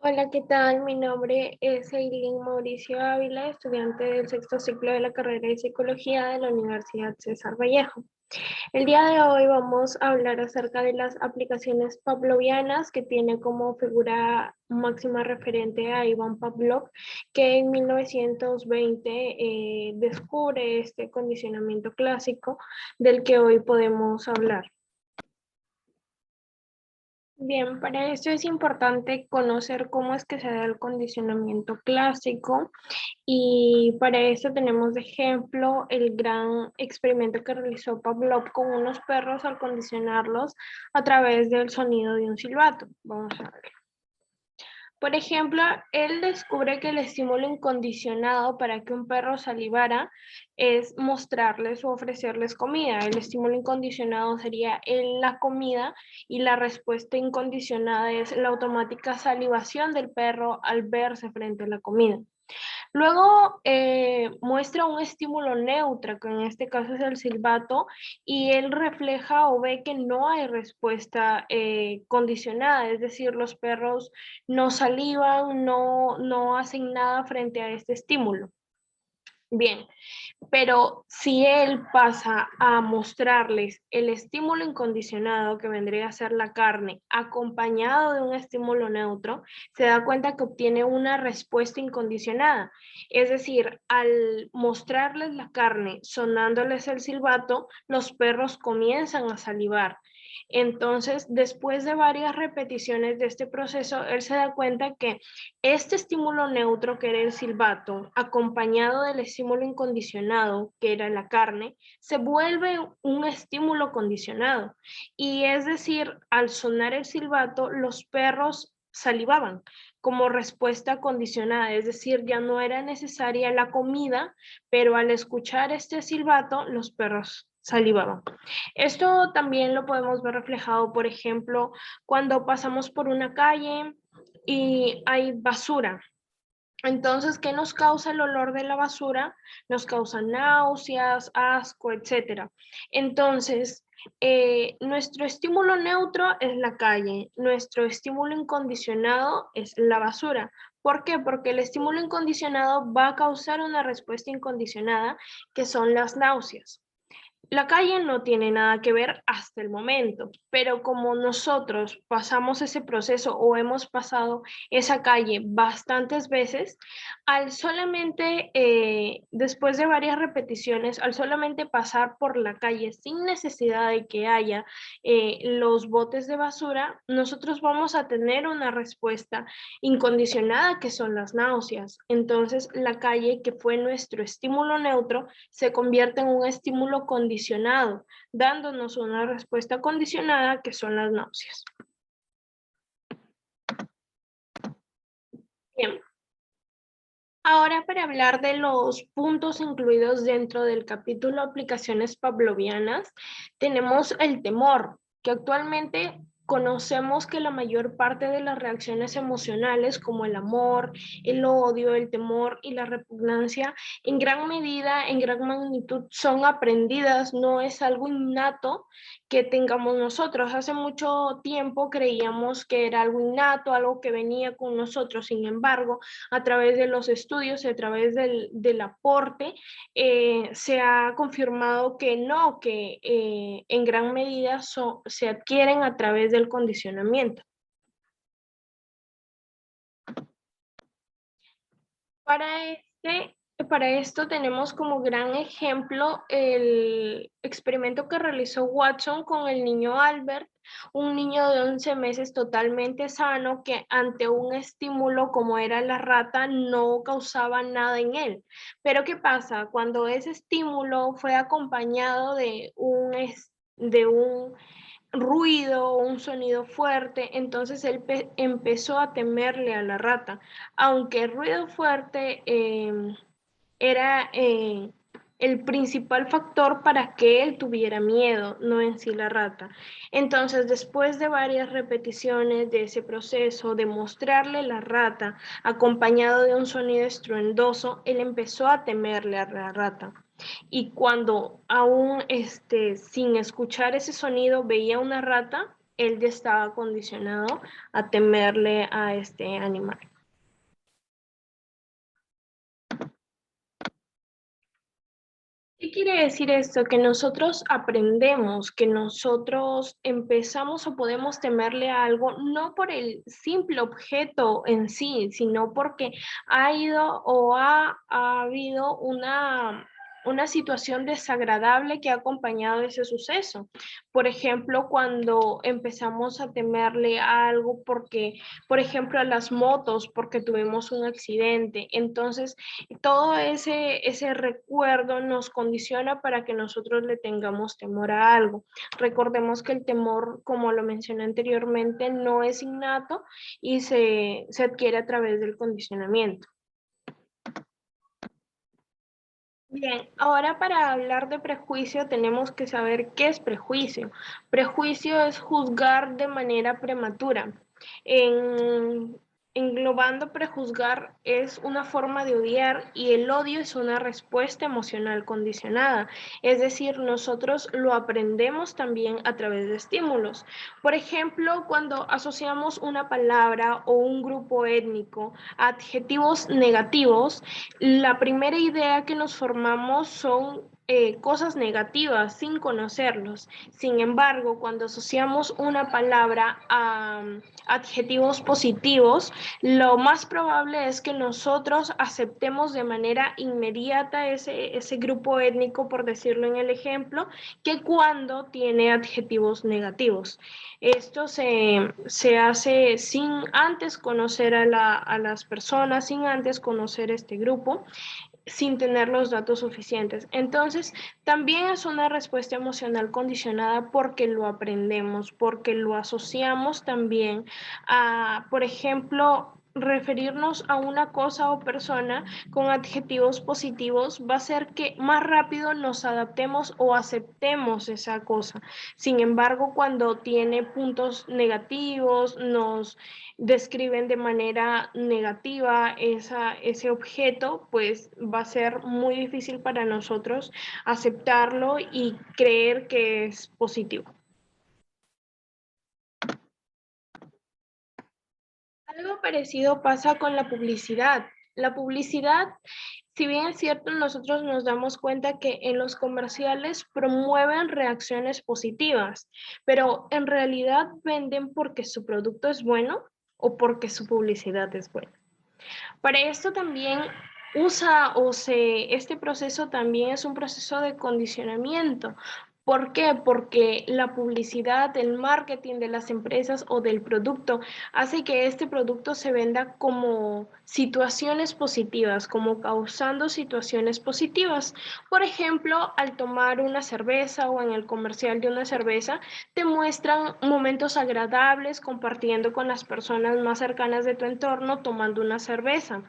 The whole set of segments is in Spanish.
Hola, ¿qué tal? Mi nombre es Eileen Mauricio Ávila, estudiante del sexto ciclo de la carrera de Psicología de la Universidad César Vallejo. El día de hoy vamos a hablar acerca de las aplicaciones pavlovianas que tiene como figura máxima referente a Iván Pavlov, que en 1920 descubre este condicionamiento clásico del que hoy podemos hablar. Bien, para esto es importante conocer cómo es que se da el condicionamiento clásico y para esto tenemos de ejemplo el gran experimento que realizó Pavlov con unos perros al condicionarlos a través del sonido de un silbato. Vamos a ver. Por ejemplo, él descubre que el estímulo incondicionado para que un perro salivara es mostrarles o ofrecerles comida. El estímulo incondicionado sería la comida y la respuesta incondicionada es la automática salivación del perro al verse frente a la comida. Luego muestra un estímulo neutro, que en este caso es el silbato, y él refleja o ve que no hay respuesta condicionada, es decir, los perros no salivan, no hacen nada frente a este estímulo. Bien, pero si él pasa a mostrarles el estímulo incondicionado, que vendría a ser la carne, acompañado de un estímulo neutro, se da cuenta que obtiene una respuesta incondicionada. Es decir, al mostrarles la carne, sonándoles el silbato, los perros comienzan a salivar. Entonces, después de varias repeticiones de este proceso, él se da cuenta que este estímulo neutro, que era el silbato, acompañado del estímulo incondicionado, que era la carne, se vuelve un estímulo condicionado. Y es decir, al sonar el silbato, los perros salivaban como respuesta condicionada, es decir, ya no era necesaria la comida, pero al escuchar este silbato, los perros salivaban. Esto también lo podemos ver reflejado, por ejemplo, cuando pasamos por una calle y hay basura. Entonces, ¿qué nos causa el olor de la basura? Nos causa náuseas, asco, etc. Entonces, nuestro estímulo neutro es la calle, nuestro estímulo incondicionado es la basura. ¿Por qué? Porque el estímulo incondicionado va a causar una respuesta incondicionada, que son las náuseas. La calle no tiene nada que ver hasta el momento, pero como nosotros pasamos ese proceso o hemos pasado esa calle bastantes veces, al solamente, después de varias repeticiones, al solamente pasar por la calle sin necesidad de que haya los botes de basura, nosotros vamos a tener una respuesta incondicionada, que son las náuseas. Entonces, la calle, que fue nuestro estímulo neutro, se convierte en un estímulo condicionado, dándonos una respuesta condicionada, que son las náuseas. Bien. Ahora, para hablar de los puntos incluidos dentro del capítulo aplicaciones pavlovianas, tenemos el temor, que actualmente conocemos que la mayor parte de las reacciones emocionales, como el amor, el odio, el temor y la repugnancia, en gran medida, en gran magnitud, son aprendidas, no es algo innato que tengamos nosotros. Hace mucho tiempo creíamos que era algo innato, algo que venía con nosotros. Sin embargo, a través de los estudios y a través del aporte, se ha confirmado que no, que en gran medida se adquieren a través del condicionamiento. Para esto tenemos como gran ejemplo el experimento que realizó Watson con el niño Albert, un niño de 11 meses totalmente sano, que ante un estímulo como era la rata no causaba nada en él. Pero ¿qué pasa? Cuando ese estímulo fue acompañado de un ruido, un sonido fuerte, entonces él empezó a temerle a la rata, aunque el ruido fuerte era el principal factor para que él tuviera miedo, no en sí la rata. Entonces, después de varias repeticiones de ese proceso, de mostrarle la rata acompañado de un sonido estruendoso, él empezó a temerle a la rata. Y cuando aún sin escuchar ese sonido veía una rata, él ya estaba condicionado a temerle a este animal. ¿Qué quiere decir esto? Que nosotros aprendemos, que nosotros empezamos o podemos temerle a algo no por el simple objeto en sí, sino porque ha habido una situación desagradable que ha acompañado ese suceso. Por ejemplo, cuando empezamos a temerle a algo porque, por ejemplo, a las motos, porque tuvimos un accidente. Entonces, todo ese recuerdo nos condiciona para que nosotros le tengamos temor a algo. Recordemos que el temor, como lo mencioné anteriormente, no es innato y se adquiere a través del condicionamiento. Bien, ahora para hablar de prejuicio tenemos que saber qué es prejuicio. Prejuicio es juzgar de manera prematura. En, Englobando, prejuzgar es una forma de odiar y el odio es una respuesta emocional condicionada. Es decir, nosotros lo aprendemos también a través de estímulos. Por ejemplo, cuando asociamos una palabra o un grupo étnico a adjetivos negativos, la primera idea que nos formamos son cosas negativas sin conocerlos. Sin embargo, cuando asociamos una palabra a adjetivos positivos, lo más probable es que nosotros aceptemos de manera inmediata ese grupo étnico, por decirlo en el ejemplo, que cuando tiene adjetivos negativos. Esto se hace sin antes conocer a las personas, sin antes conocer este grupo, sin tener los datos suficientes. Entonces, también es una respuesta emocional condicionada porque lo aprendemos, porque lo asociamos también a, por ejemplo, referirnos a una cosa o persona con adjetivos positivos va a hacer que más rápido nos adaptemos o aceptemos esa cosa. Sin embargo, cuando tiene puntos negativos, nos describen de manera negativa ese objeto, pues va a ser muy difícil para nosotros aceptarlo y creer que es positivo. Algo parecido pasa con la publicidad. La publicidad, si bien es cierto, nosotros nos damos cuenta que en los comerciales promueven reacciones positivas, pero en realidad venden porque su producto es bueno o porque su publicidad es buena. Para esto también este proceso también es un proceso de condicionamiento. ¿Por qué? Porque la publicidad, el marketing de las empresas o del producto hace que este producto se venda como situaciones positivas, como causando situaciones positivas. Por ejemplo, al tomar una cerveza o en el comercial de una cerveza, te muestran momentos agradables compartiendo con las personas más cercanas de tu entorno tomando una cerveza,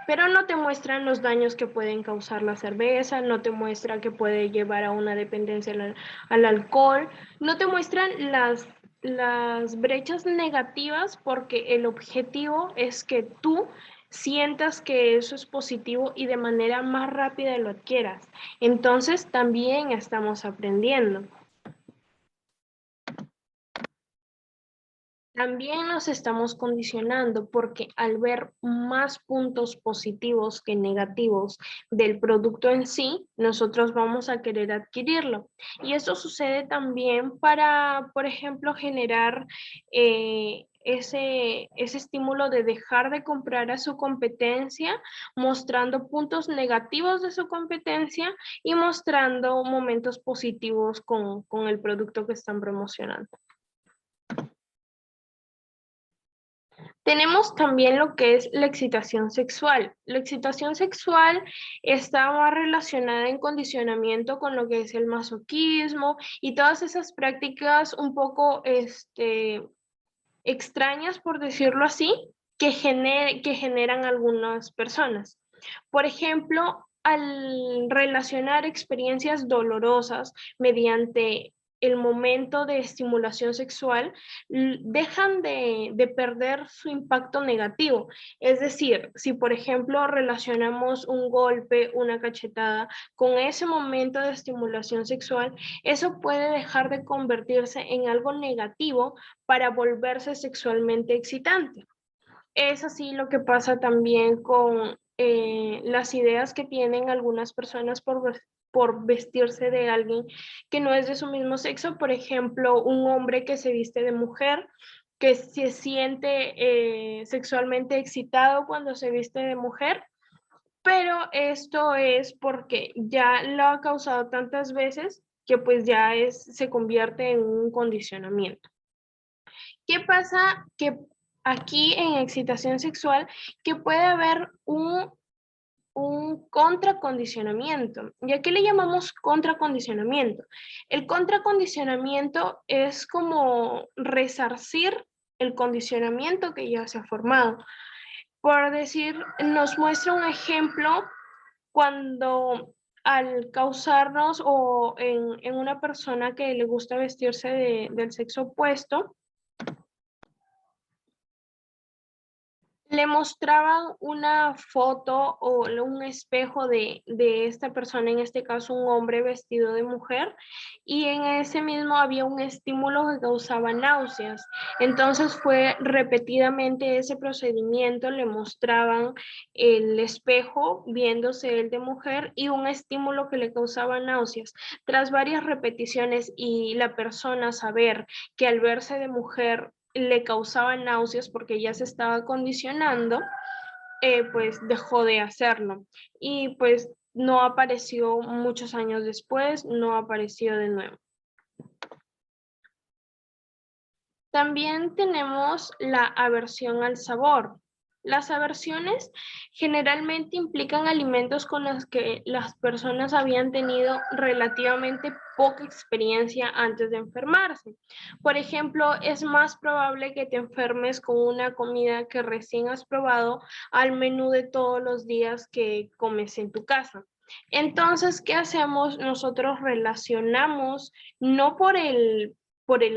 pero no te muestran los daños que pueden causar la cerveza, no te muestran que puede llevar a una dependencia al alcohol, no te muestran las brechas negativas porque el objetivo es que tú sientas que eso es positivo y de manera más rápida lo adquieras. Entonces también estamos aprendiendo. También nos estamos condicionando porque al ver más puntos positivos que negativos del producto en sí, nosotros vamos a querer adquirirlo. Y eso sucede también para, por ejemplo, generar ese estímulo de dejar de comprar a su competencia, mostrando puntos negativos de su competencia y mostrando momentos positivos con el producto que están promocionando. Tenemos también lo que es la excitación sexual. La excitación sexual está más relacionada en condicionamiento con lo que es el masoquismo y todas esas prácticas un poco extrañas, por decirlo así, que generan algunas personas. Por ejemplo, al relacionar experiencias dolorosas mediante el momento de estimulación sexual, dejan de perder su impacto negativo. Es decir, si por ejemplo relacionamos un golpe, una cachetada con ese momento de estimulación sexual, eso puede dejar de convertirse en algo negativo para volverse sexualmente excitante. Es así lo que pasa también con las ideas que tienen algunas personas por vestirse de alguien que no es de su mismo sexo. Por ejemplo, un hombre que se viste de mujer, que se siente sexualmente excitado cuando se viste de mujer, pero esto es porque ya lo ha causado tantas veces que pues ya se convierte en un condicionamiento. ¿Qué pasa? Que aquí en excitación sexual, que puede haber un contracondicionamiento. ¿Y a qué le llamamos contracondicionamiento? El contracondicionamiento es como resarcir el condicionamiento que ya se ha formado. Por decir, nos muestra un ejemplo cuando al causarnos o en una persona que le gusta vestirse del sexo opuesto, le mostraban una foto o un espejo de esta persona, en este caso un hombre vestido de mujer, y en ese mismo había un estímulo que causaba náuseas. Entonces fue repetidamente ese procedimiento, le mostraban el espejo viéndose él de mujer y un estímulo que le causaba náuseas. Tras varias repeticiones y la persona saber que al verse de mujer le causaba náuseas porque ya se estaba condicionando, pues dejó de hacerlo. Y pues no apareció muchos años después, no apareció de nuevo. También tenemos la aversión al sabor. Las aversiones generalmente implican alimentos con los que las personas habían tenido relativamente poca experiencia antes de enfermarse. Por ejemplo, es más probable que te enfermes con una comida que recién has probado al menú de todos los días que comes en tu casa. Entonces, ¿qué hacemos? Nosotros relacionamos no por el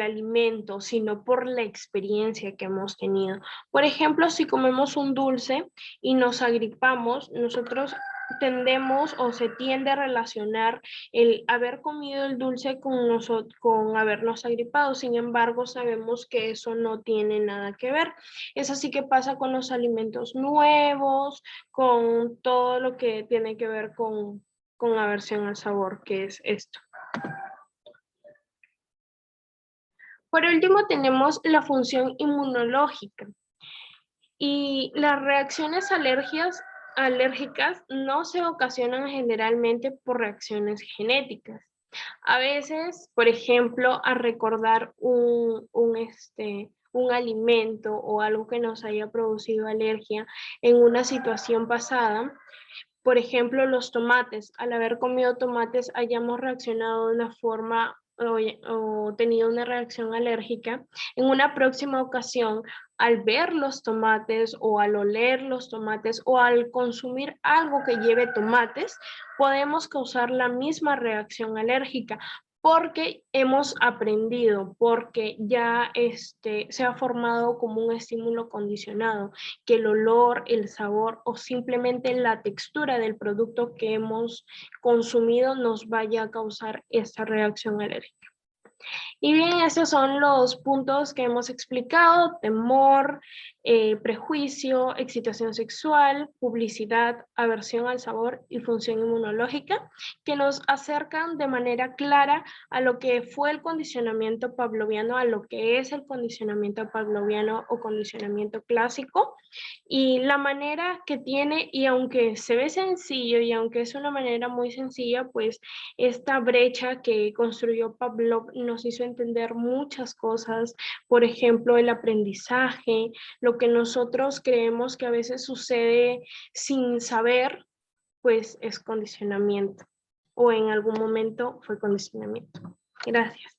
alimento, sino por la experiencia que hemos tenido. Por ejemplo, si comemos un dulce y nos agripamos, nosotros tendemos o se tiende a relacionar el haber comido el dulce con habernos agripado. Sin embargo, sabemos que eso no tiene nada que ver. Es así que pasa con los alimentos nuevos, con todo lo que tiene que ver con aversión al sabor, que es esto. Por último, tenemos la función inmunológica. Y las reacciones alérgicas no se ocasionan generalmente por reacciones genéticas. A veces, por ejemplo, a recordar un alimento o algo que nos haya producido alergia en una situación pasada. Por ejemplo, los tomates. Al haber comido tomates hayamos reaccionado de una forma o tenido una reacción alérgica. En una próxima ocasión, al ver los tomates o al oler los tomates o al consumir algo que lleve tomates, podemos causar la misma reacción alérgica porque hemos aprendido, porque ya se ha formado como un estímulo condicionado, que el olor, el sabor o simplemente la textura del producto que hemos consumido nos vaya a causar esta reacción alérgica. Y bien, estos son los puntos que hemos explicado: temor, prejuicio, excitación sexual, publicidad, aversión al sabor y función inmunológica, que nos acercan de manera clara a lo que fue el condicionamiento pavloviano, a lo que es el condicionamiento pavloviano o condicionamiento clásico, y la manera que tiene, y aunque se ve sencillo y aunque es una manera muy sencilla, pues esta brecha que construyó Pavlov nos hizo entender muchas cosas. Por ejemplo, el aprendizaje, lo que nosotros creemos que a veces sucede sin saber, pues es condicionamiento, o en algún momento fue condicionamiento. Gracias.